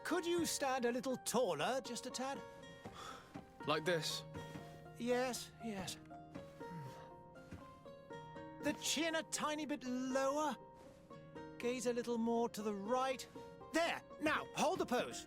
Could you stand a little taller, just a tad? Like this? Yes, yes. The chin a tiny bit lower. Gaze a little more to the right. There! Now, hold the pose.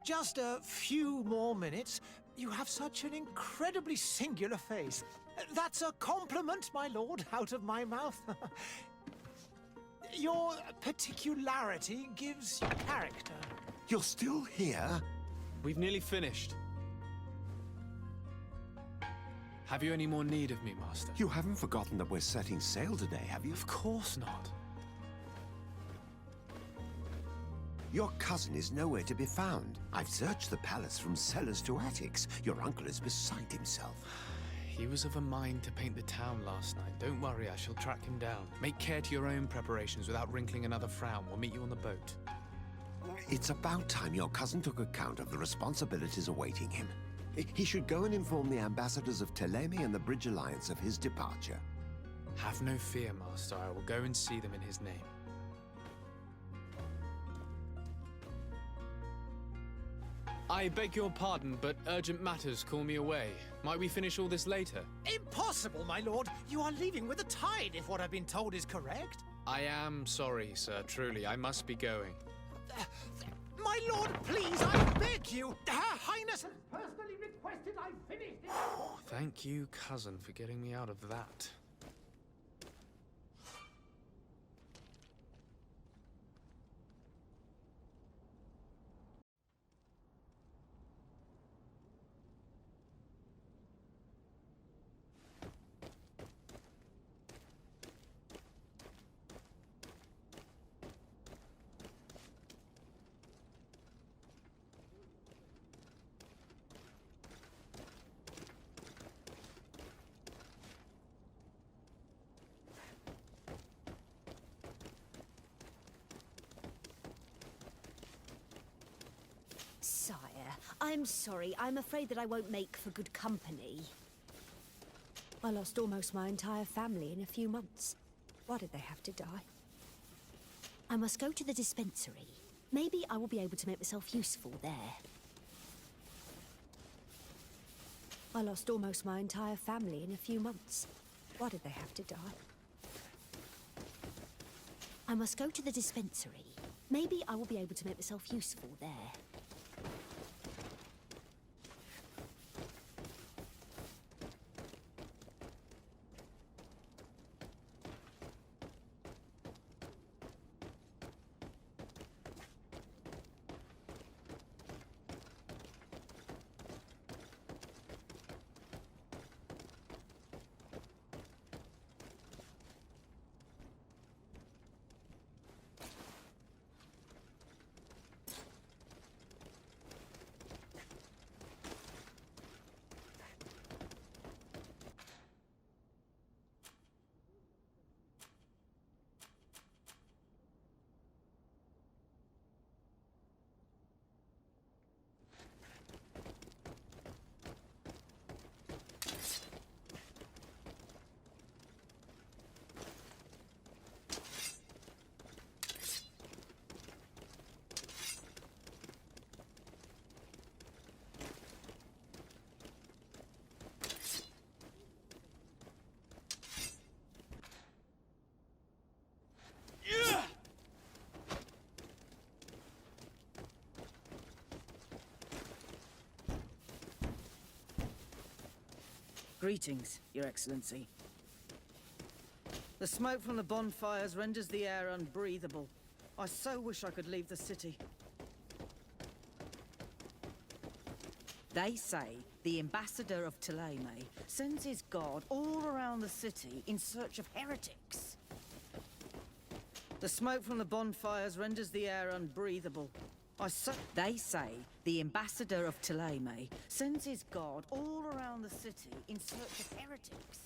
Just a few more minutes. You have such an incredibly singular face. That's a compliment, my lord, out of my mouth. Your particularity gives you character. You're still here? We've nearly finished. Have you any more need of me, Master? You haven't forgotten that we're setting sail today, have you? Of course not. Your cousin is nowhere to be found. I've searched the palace from cellars to attics. Your uncle is beside himself. He was of a mind to paint the town last night. Don't worry, I shall track him down. Make care to your own preparations without wrinkling another frown. We'll meet you on the boat. It's about time your cousin took account of the responsibilities awaiting him. He should go and inform the ambassadors of Telemi and the Bridge Alliance of his departure. Have no fear, Master. I will go and see them in his name. I beg your pardon, but urgent matters call me away. Might we finish all this later? Impossible, my lord. You are leaving with the tide, if what I've been told is correct. I am sorry, sir. Truly, I must be going. My lord, please, I beg you. Her Highness has personally requested I finish this. Thank you, cousin, for getting me out of that. Sire, I'm sorry. I'm afraid that I won't make for good company. I lost almost my entire family in a few months. Why did they have to die? I must go to the dispensary. Maybe I will be able to make myself useful there. I lost almost my entire family in a few months. Why did they have to die? I must go to the dispensary. Maybe I will be able to make myself useful there. Greetings, Your Excellency. The smoke from the bonfires renders the air unbreathable. I so wish I could leave the city. They say the ambassador of Thélème sends his guard all around the city in search of heretics. The smoke from the bonfires renders the air unbreathable. They say the ambassador of Thélème sends his guard all around the city in search of heretics.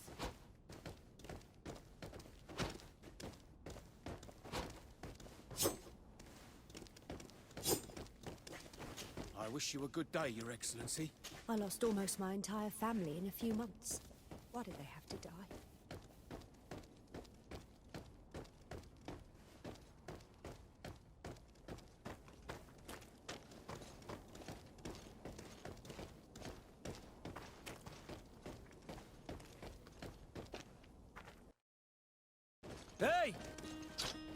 I wish you a good day, Your Excellency. I lost almost my entire family in a few months. Why did they have to die? Hey!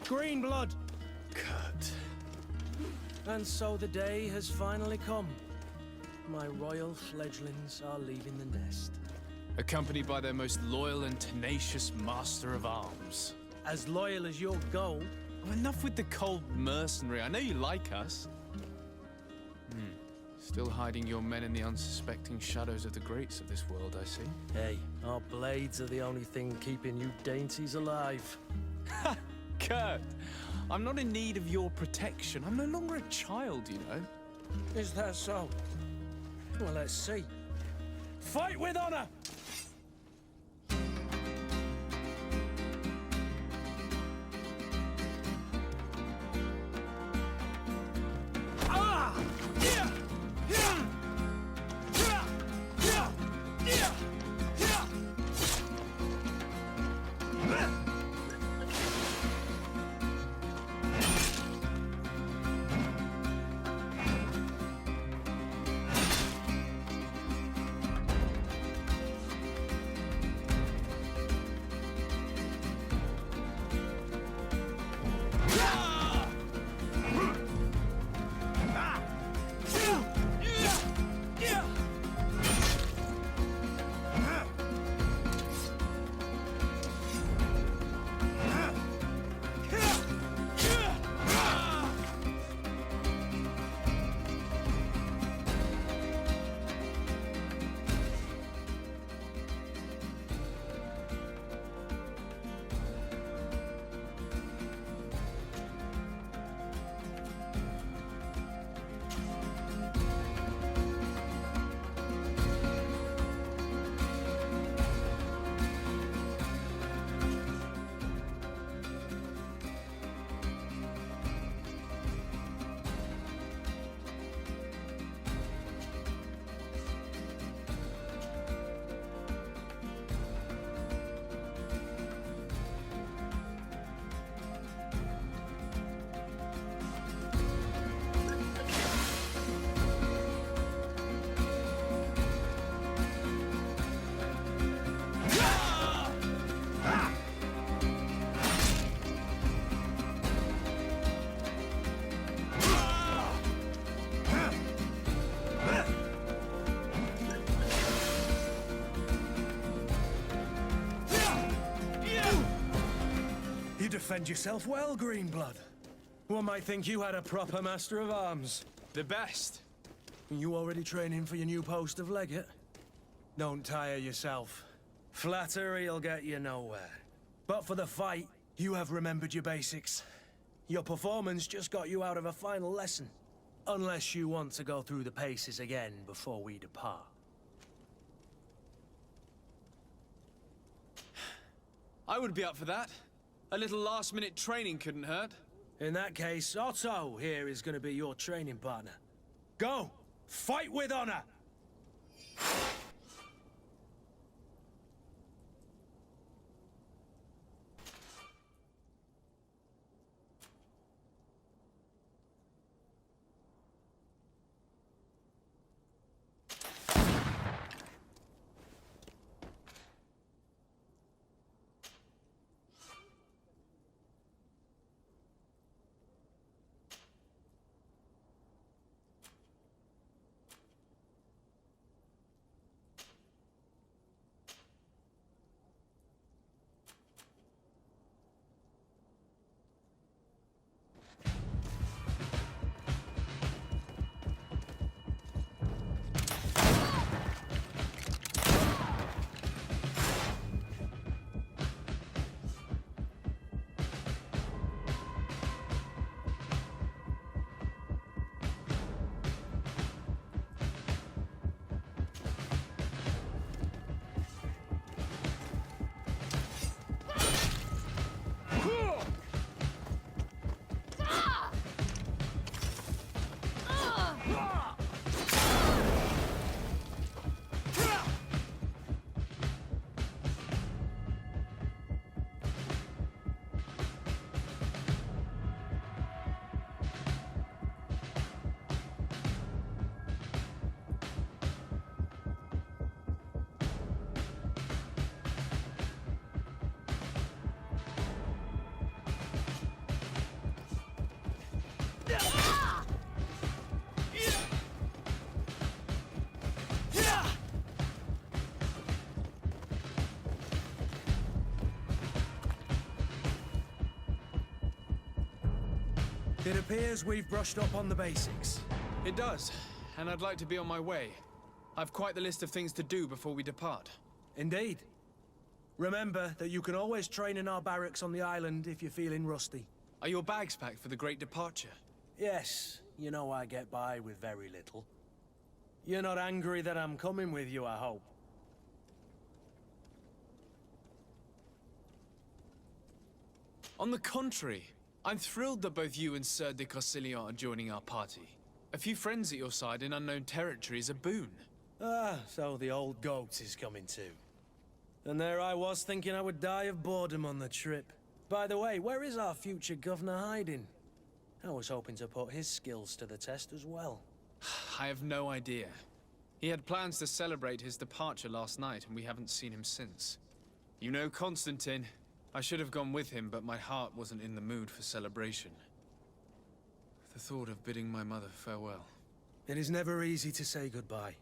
Green blood! Kurt. And so the day has finally come. My royal fledglings are leaving the nest. Accompanied by their most loyal and tenacious master of arms. As loyal as your goal. Oh, enough with the cold mercenary. I know you like us. Still hiding your men in the unsuspecting shadows of the greats of this world, I see. Hey, our blades are the only thing keeping you dainties alive. Ha! Kurt! I'm not in need of your protection. I'm no longer a child, you know. Is that so? Well, let's see. Fight with honor! defend yourself well, Greenblood. One might think you had a proper master of arms. The best. You already training for your new post of legate? Don't tire yourself. Flattery'll get you nowhere. But for the fight, you have remembered your basics. Your performance just got you out of a final lesson. Unless you want to go through the paces again before we depart. I would be up for that. A little last-minute training couldn't hurt. In that case, Otto here is going to be your training partner. Go! Fight with honor! It appears we've brushed up on the basics. It does, and I'd like to be on my way. I've quite the list of things to do before we depart. Indeed. Remember that you can always train in our barracks on the island if you're feeling rusty. Are your bags packed for the great departure? Yes, you know I get by with very little. You're not angry that I'm coming with you, I hope. On the contrary, I'm thrilled that both you and Sir de Corsilion are joining our party. A few friends at your side in unknown territory is a boon. Ah, so the old goat is coming too. And there I was thinking I would die of boredom on the trip. By the way, where is our future governor hiding? I was hoping to put his skills to the test as well. I have no idea. He had plans to celebrate his departure last night, and we haven't seen him since. You know Constantine. I should have gone with him, but my heart wasn't in the mood for celebration. The thought of bidding my mother farewell. It is never easy to say goodbye.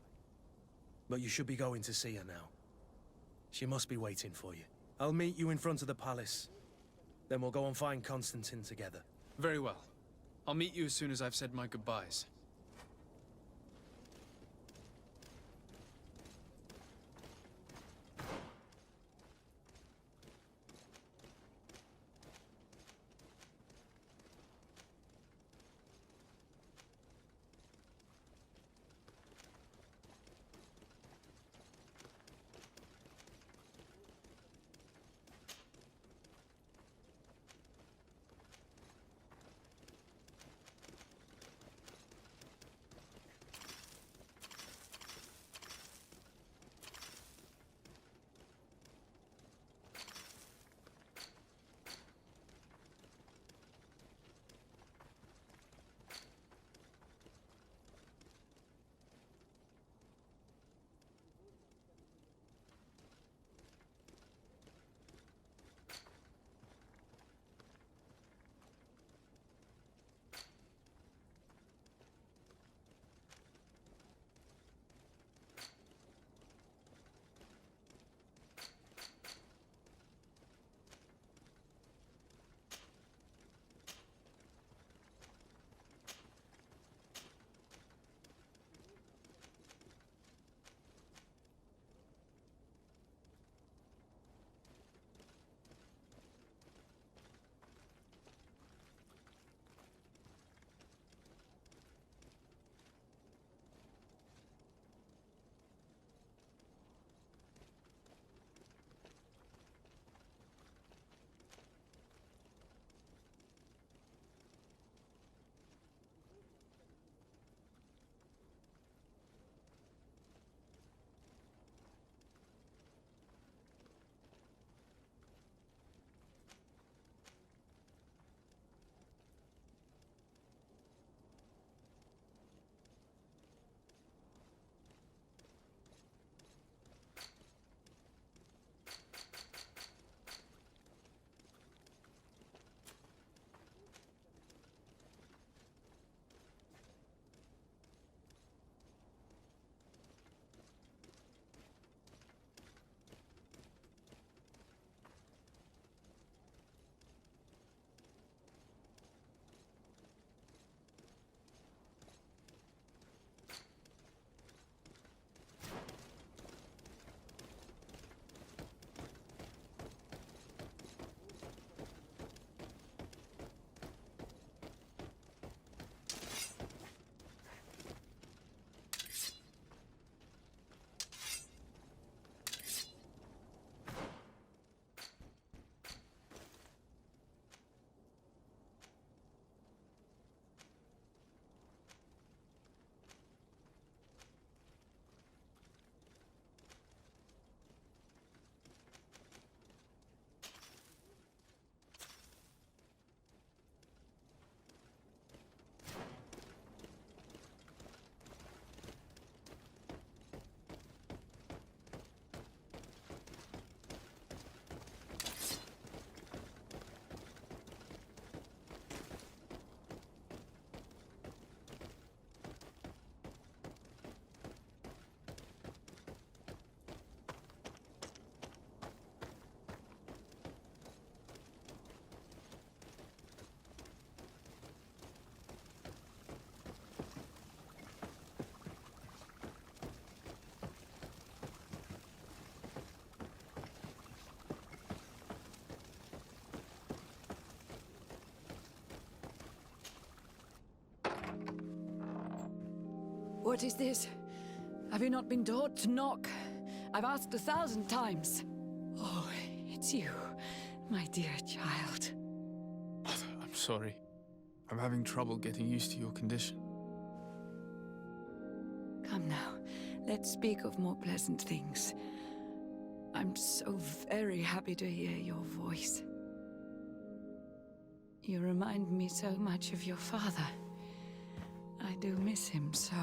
But you should be going to see her now. She must be waiting for you. I'll meet you in front of the palace. Then we'll go and find Constantine together. Very well. I'll meet you as soon as I've said my goodbyes. What is this? Have you not been taught to knock? I've asked 1,000 times. Oh, it's you, my dear child. I'm sorry. I'm having trouble getting used to your condition. Come now, let's speak of more pleasant things. I'm so very happy to hear your voice. You remind me so much of your father. I do miss him so.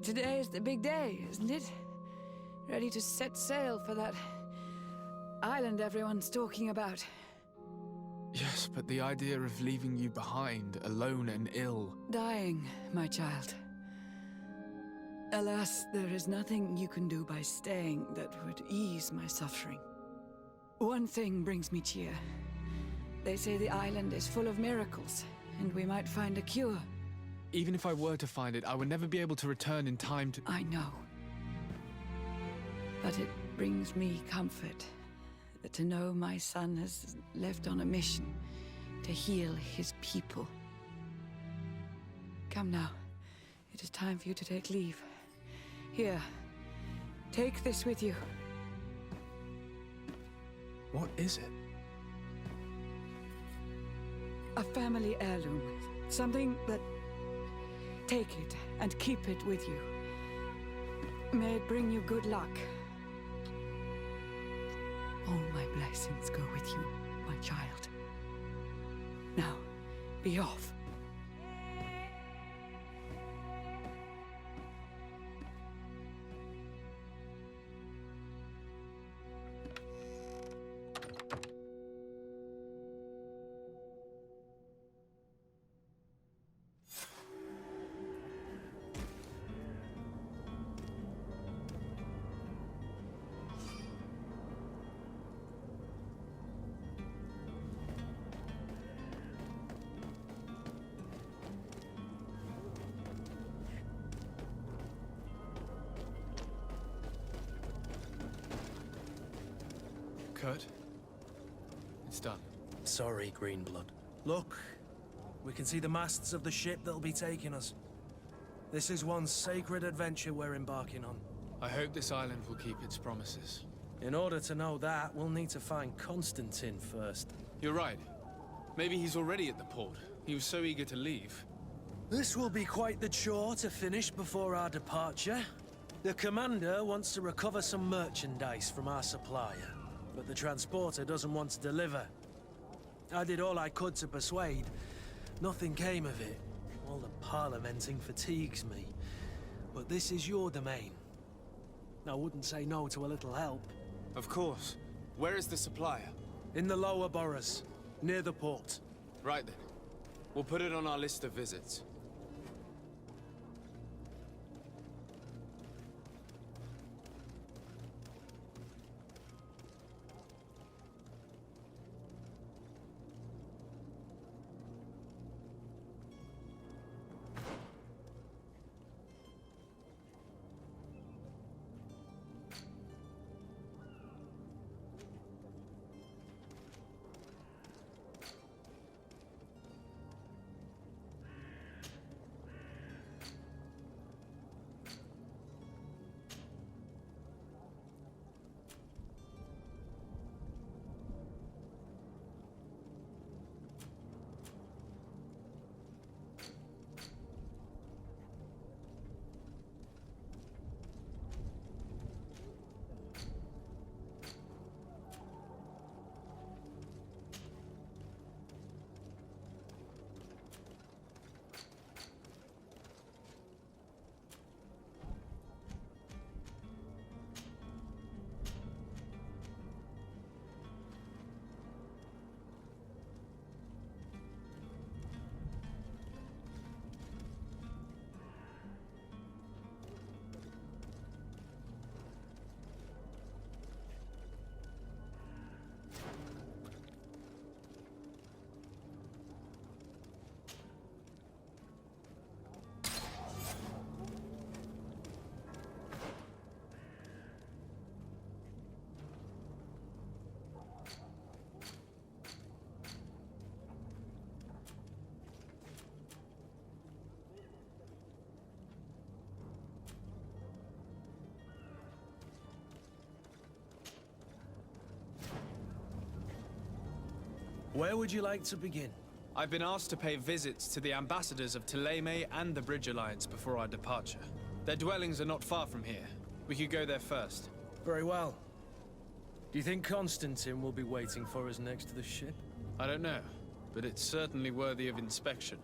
Today is the big day, isn't it? Ready to set sail for that island everyone's talking about. Yes, but the idea of leaving you behind, alone and ill... Dying, my child. Alas, there is nothing you can do by staying that would ease my suffering. One thing brings me cheer. They say the island is full of miracles, and we might find a cure. Even if I were to find it, I would never be able to return in time to... I know. But it brings me comfort to know my son has left on a mission to heal his people. Come now. It is time for you to take leave. Here, take this with you. What is it? A family heirloom. Something that... Take it and keep it with you. May it bring you good luck. All my blessings go with you, my child. Now, be off. Kurt? It's done. Sorry, Greenblood. Look, we can see the masts of the ship that'll be taking us. This is one sacred adventure we're embarking on. I hope this island will keep its promises. In order to know that, we'll need to find Constantine first. You're right. Maybe he's already at the port. He was so eager to leave. This will be quite the chore to finish before our departure. The commander wants to recover some merchandise from our supplier, but the transporter doesn't want to deliver. I did all I could to persuade. Nothing came of it. All the parliamenting fatigues me. But this is your domain. I wouldn't say no to a little help. Of course. Where is the supplier? In the lower boroughs, near the port. Right then. We'll put it on our list of visits. Where would you like to begin? I've been asked to pay visits to the ambassadors of Thélème and the Bridge Alliance before our departure. Their dwellings are not far from here. We could go there first. Very well. Do you think Constantine will be waiting for us next to the ship? I don't know, but it's certainly worthy of inspection.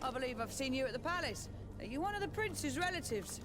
I believe I've seen you at the palace. Are you one of the prince's relatives?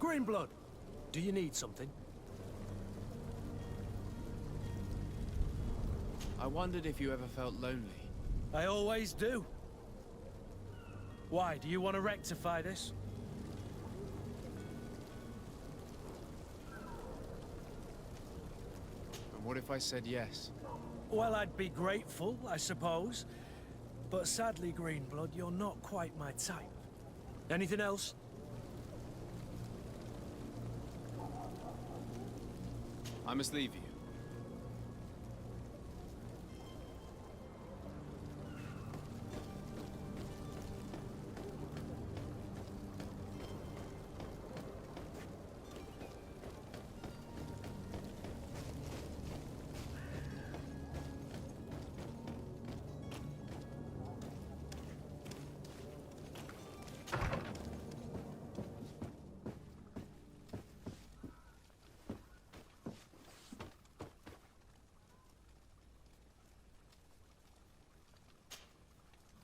Greenblood, do you need something? I wondered if you ever felt lonely. I always do. Why, do you want to rectify this? And what if I said yes? Well, I'd be grateful, I suppose. But sadly, Greenblood, you're not quite my type. Anything else? I must leave you.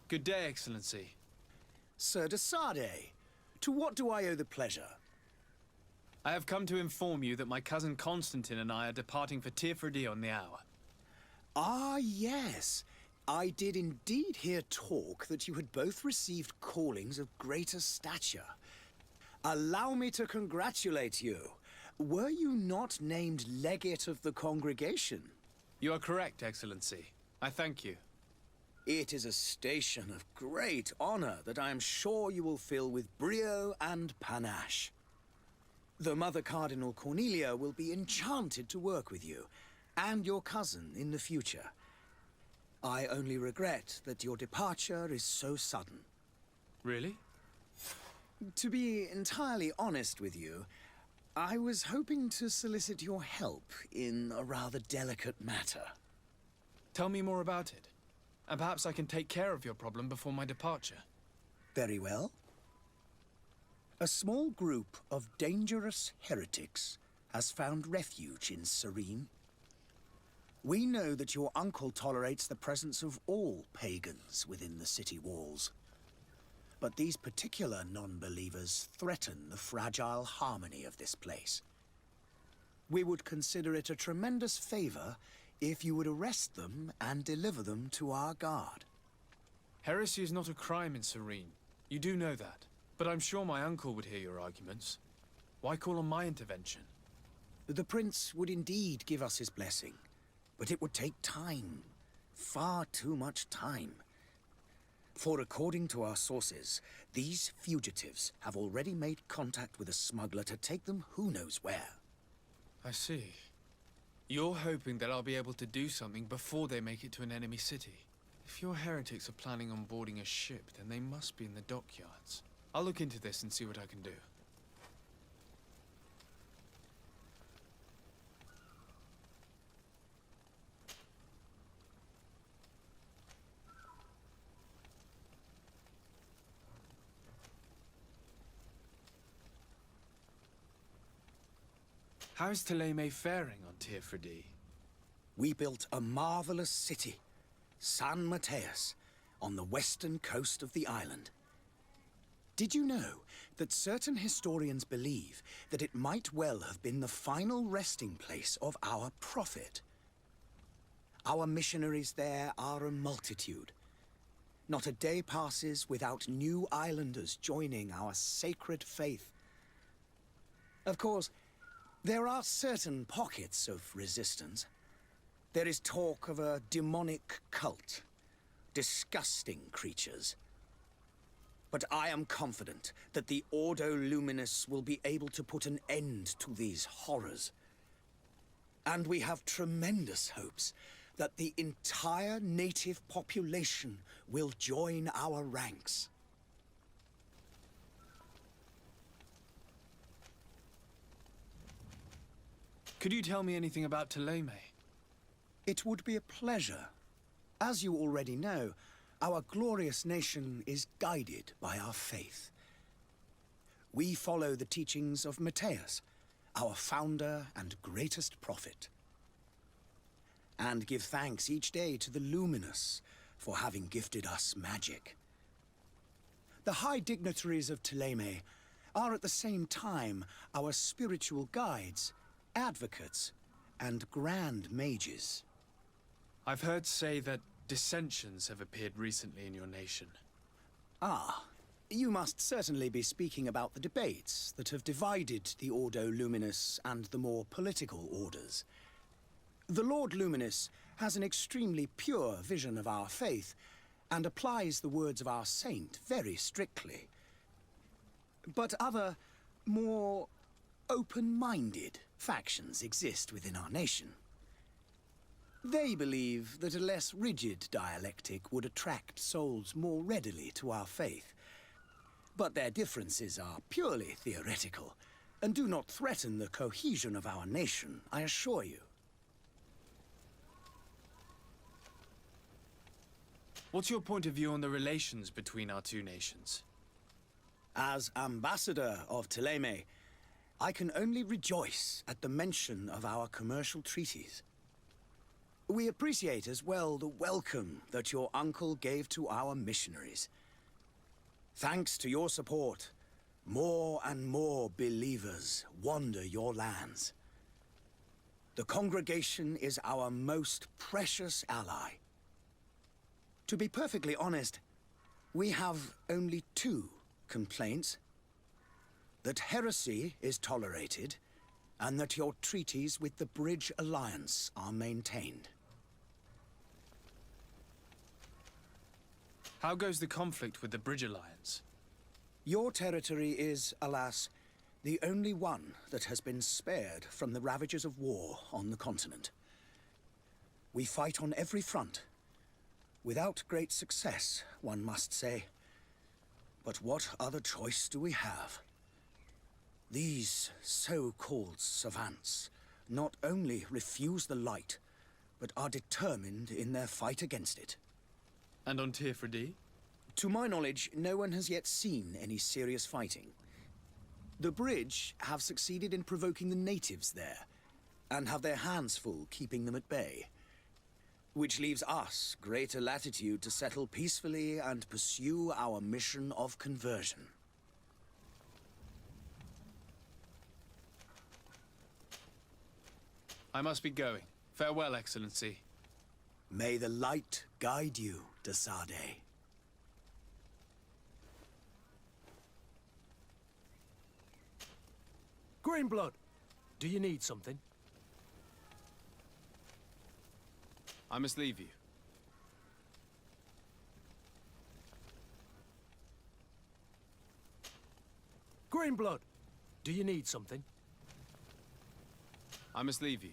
Good day, Excellency. Sir de Sade, to what do I owe the pleasure? I have come to inform you that my cousin Constantine and I are departing for Tirfredi on the hour. Ah, yes. I did indeed hear talk that you had both received callings of greater stature. Allow me to congratulate you. Were you not named legate of the congregation? You are correct, Excellency. I thank you. It is a station of great honor that I am sure you will fill with brio and panache. The Mother Cardinal Cornelia will be enchanted to work with you, and your cousin in the future. I only regret that your departure is so sudden. Really? To be entirely honest with you, I was hoping to solicit your help in a rather delicate matter. Tell me more about it, and perhaps I can take care of your problem before my departure. Very well. A small group of dangerous heretics has found refuge in Serene. We know that your uncle tolerates the presence of all pagans within the city walls. But these particular non-believers threaten the fragile harmony of this place. We would consider it a tremendous favor if you would arrest them and deliver them to our guard. Heresy is not a crime in Serene. You do know that. But I'm sure my uncle would hear your arguments. Why call on my intervention? The prince would indeed give us his blessing, but it would take time. Far too much time. For according to our sources, these fugitives have already made contact with a smuggler to take them who knows where. I see. You're hoping that I'll be able to do something before they make it to an enemy city. If your heretics are planning on boarding a ship, then they must be in the dockyards. I'll look into this and see what I can do. How is Thélème faring on Tirfredi? We built a marvelous city, San Mateus, on the western coast of the island. Did you know that certain historians believe that it might well have been the final resting place of our prophet? Our missionaries there are a multitude. Not a day passes without new islanders joining our sacred faith. Of course, there are certain pockets of resistance. There is talk of a demonic cult, disgusting creatures. But I am confident that the Ordo Luminus will be able to put an end to these horrors. And we have tremendous hopes that the entire native population will join our ranks. Could you tell me anything about Thélème? It would be a pleasure. As you already know, our glorious nation is guided by our faith. We follow the teachings of Mateus, our founder and greatest prophet, and give thanks each day to the Luminous for having gifted us magic. The high dignitaries of Thélème are at the same time our spiritual guides, advocates, and grand mages. I've heard say that dissensions have appeared recently in your nation. Ah, you must certainly be speaking about the debates that have divided the Ordo Luminus and the more political orders. The Lord Luminous has an extremely pure vision of our faith and applies the words of our saint very strictly. But other, more open-minded factions exist within our nation. They believe that a less rigid dialectic would attract souls more readily to our faith. But their differences are purely theoretical, and do not threaten the cohesion of our nation, I assure you. What's your point of view on the relations between our two nations? As ambassador of Thélème, I can only rejoice at the mention of our commercial treaties. We appreciate as well the welcome that your uncle gave to our missionaries. Thanks to your support, More and more believers wander your lands. The congregation is our most precious ally. To be perfectly honest, we have only two complaints. That heresy is tolerated, and that your treaties with the Bridge Alliance are maintained. How goes the conflict with the Bridge Alliance? Your territory is, alas, the only one that has been spared from the ravages of war on the continent. We fight on every front. Without great success, one must say. But what other choice do we have? These so-called savants not only refuse the light, but are determined in their fight against it. And on Tirfredi? To my knowledge, no one has yet seen any serious fighting. The Bridge have succeeded in provoking the natives there, and have their hands full keeping them at bay. Which leaves us greater latitude to settle peacefully and pursue our mission of conversion. I must be going. Farewell, Excellency. May the light guide you, de Sade. Greenblood, do you need something? I must leave you. Greenblood, do you need something? I must leave you.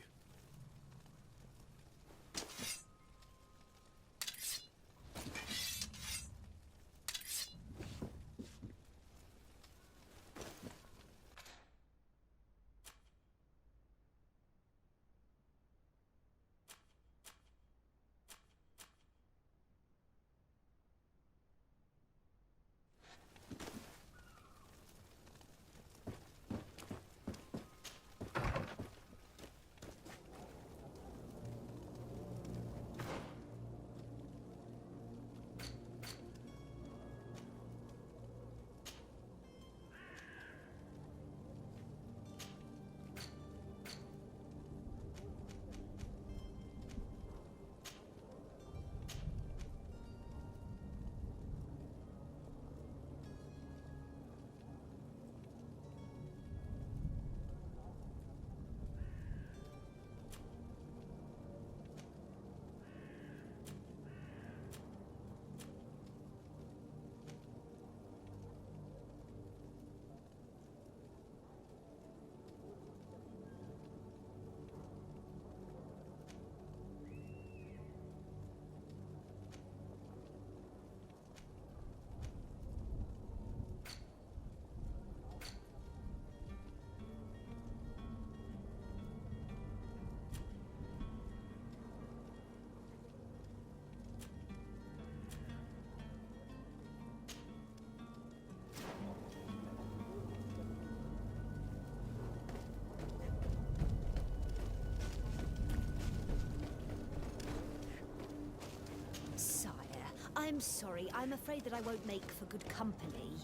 I'm sorry. I'm afraid that I won't make for good company.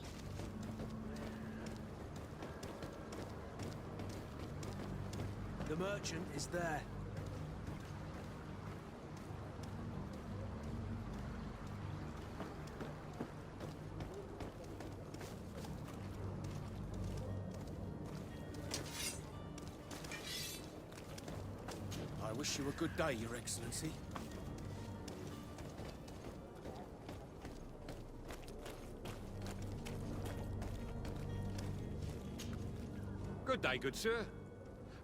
The merchant is there. I wish you a good day, Your Excellency. Good day, good sir.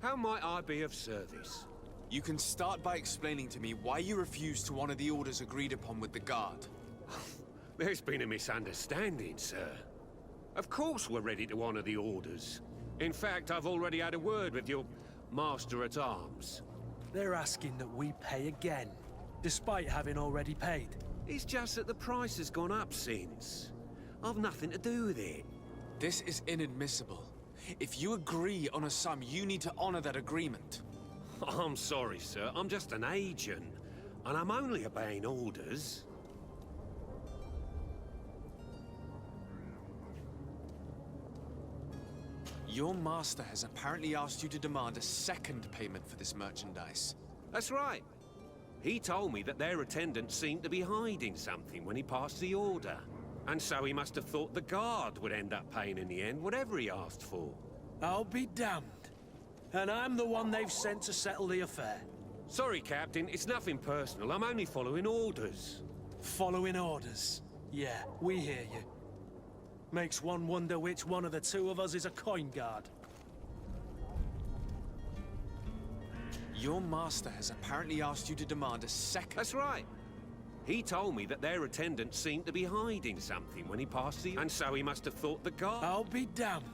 How might I be of service? You can start by explaining to me why you refuse to honor the orders agreed upon with the Guard. There's been a misunderstanding, sir. Of course we're ready to honor the orders. In fact, I've already had a word with your Master-at-Arms. They're asking that we pay again, despite having already paid. It's just that the price has gone up since. I've nothing to do with it. This is inadmissible. If you agree on a sum, you need to honor that agreement. I'm sorry, sir. I'm just an agent. And I'm only obeying orders. Your master has apparently asked you to demand a second payment for this merchandise. That's right. He told me that their attendant seemed to be hiding something when he passed the order. And so he must have thought the guard would end up paying in the end, whatever he asked for. I'll be damned. And I'm the one they've sent to settle the affair. Sorry, Captain, it's nothing personal. I'm only following orders. Following orders. Yeah, we hear you. Makes one wonder which one of the two of us is a coin guard. Your master has apparently asked you to demand a second... That's right. He told me that their attendant seemed to be hiding something when he passed the... And so he must have thought the guard... I'll be damned.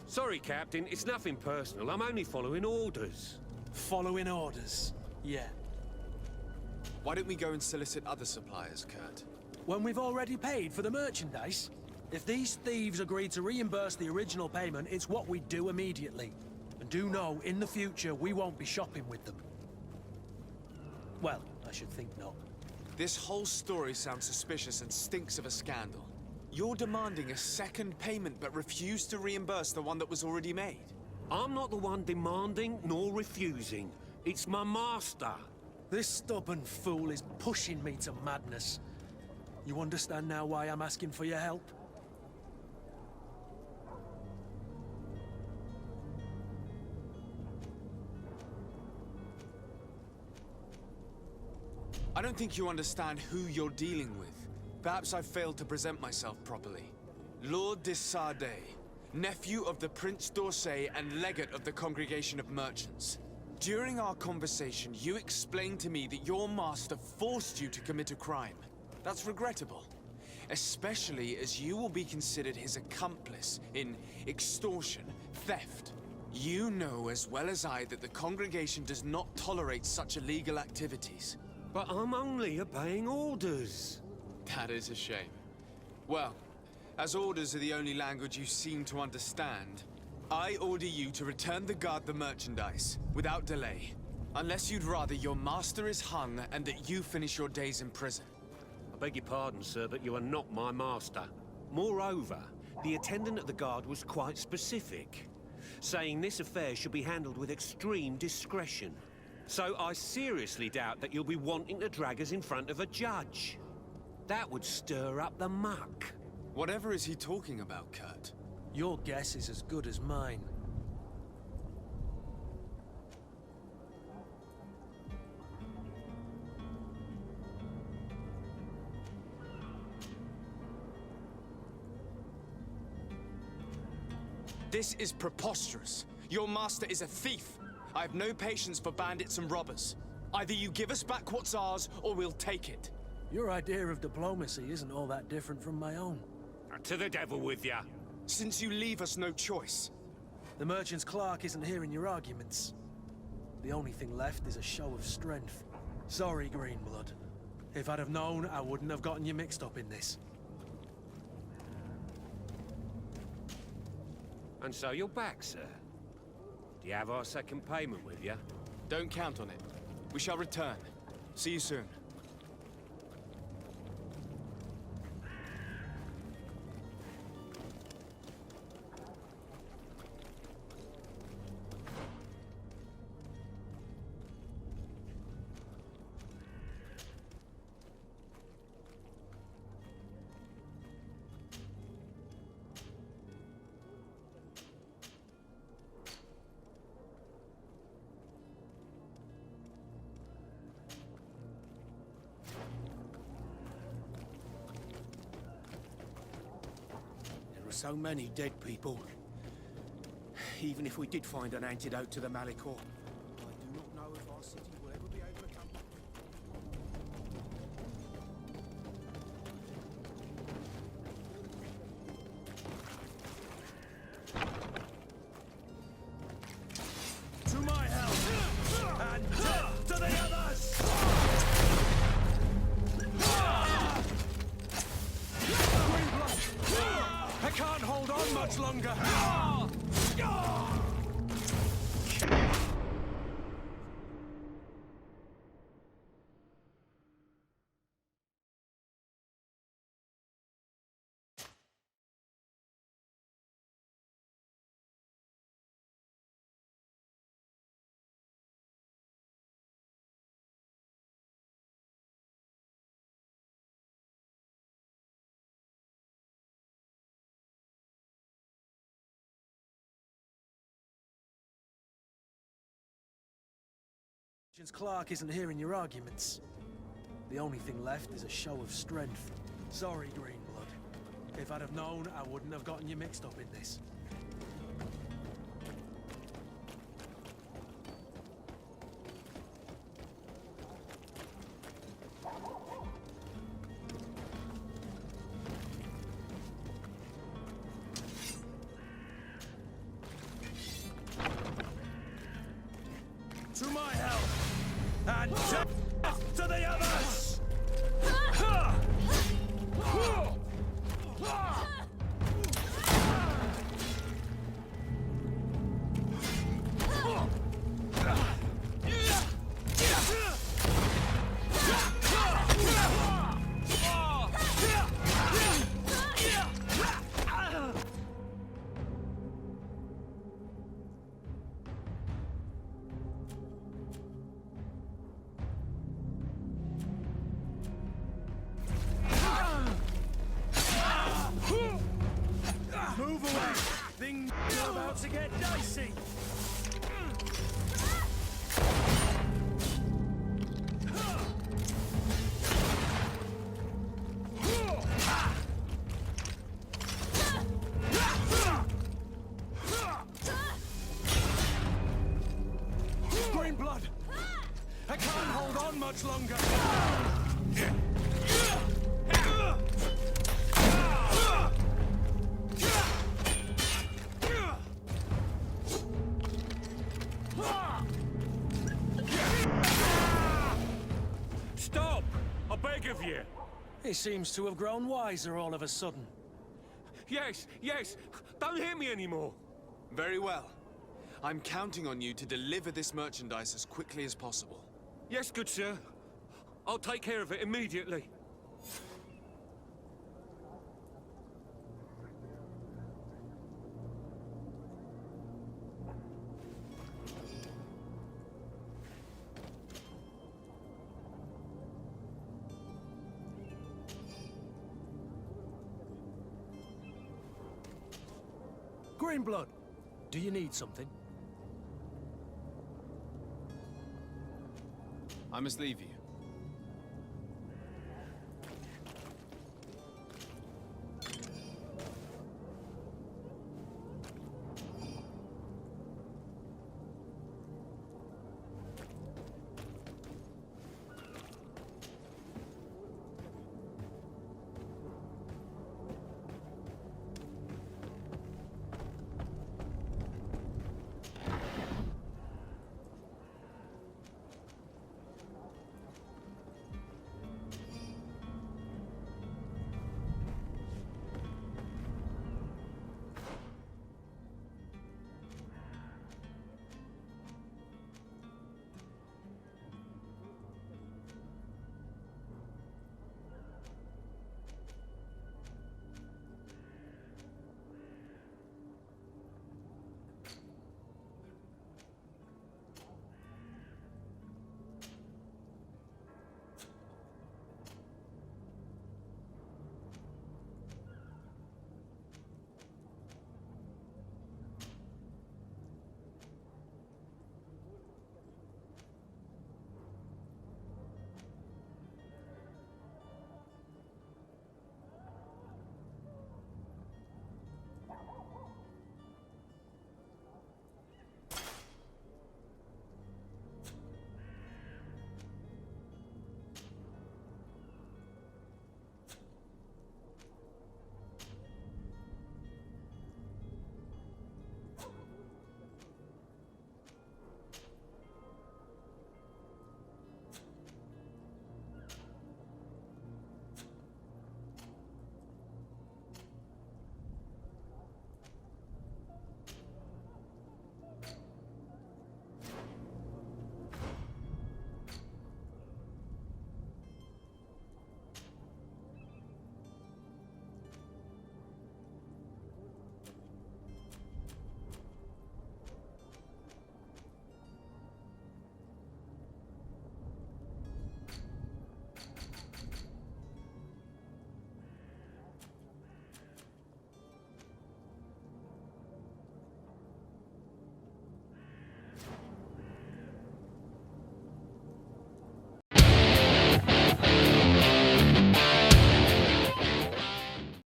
Sorry, Captain, it's nothing personal. I'm only following orders. Following orders. Yeah. Why don't we go and solicit other suppliers, Kurt? When we've already paid for the merchandise? If these thieves agree to reimburse the original payment, it's what we do immediately. And do know, in the future, we won't be shopping with them. Well, I should think not. This whole story sounds suspicious and stinks of a scandal. You're demanding a second payment but refuse to reimburse the one that was already made. I'm not the one demanding nor refusing. It's my master. This stubborn fool is pushing me to madness. You understand now why I'm asking for your help? I don't think you understand who you're dealing with. Perhaps I failed to present myself properly. Lord de Sardet, nephew of the Prince d'Orsay and legate of the Congregation of Merchants. During our conversation, you explained to me that your master forced you to commit a crime. That's regrettable, especially as you will be considered his accomplice in extortion, theft. You know as well as I that the Congregation does not tolerate such illegal activities. But I'm only obeying orders. That is a shame. Well, as orders are the only language you seem to understand, I order you to return the guard the merchandise, without delay. Unless you'd rather your master is hung and that you finish your days in prison. I beg your pardon, sir, but you are not my master. Moreover, the attendant at the guard was quite specific, saying this affair should be handled with extreme discretion. So I seriously doubt that you'll be wanting to drag us in front of a judge. That would stir up the muck. Whatever is he talking about, Kurt? Your guess is as good as mine. This is preposterous. Your master is a thief. I have no patience for bandits and robbers. Either you give us back what's ours, or we'll take it. Your idea of diplomacy isn't all that different from my own. To the devil with ya. Since you leave us no choice. The merchant's clerk isn't hearing your arguments. The only thing left is a show of strength. Sorry, Greenblood. If I'd have known, I wouldn't have gotten you mixed up in this. And so you're back, sir. Do you have our second payment with you? Don't count on it. We shall return. See you soon. So many dead people. Even if we did find an antidote to the Malicor, I do not know if our city will ever be able to come back. To my help! And death to the others! I can't hold on much longer! Since Clark isn't hearing your arguments, the only thing left is a show of strength. Sorry, Greenblood. If I'd have known, I wouldn't have gotten you mixed up in this. To my help! And death to the others! Move away! Things are about to get dicey! Greenblood! I can't hold on much longer! Stop! I beg of you! He seems to have grown wiser all of a sudden. Yes, yes! Don't hit me anymore! Very well. I'm counting on you to deliver this merchandise as quickly as possible. Yes, good sir. I'll take care of it immediately. Greenblood, do you need something? I must leave you.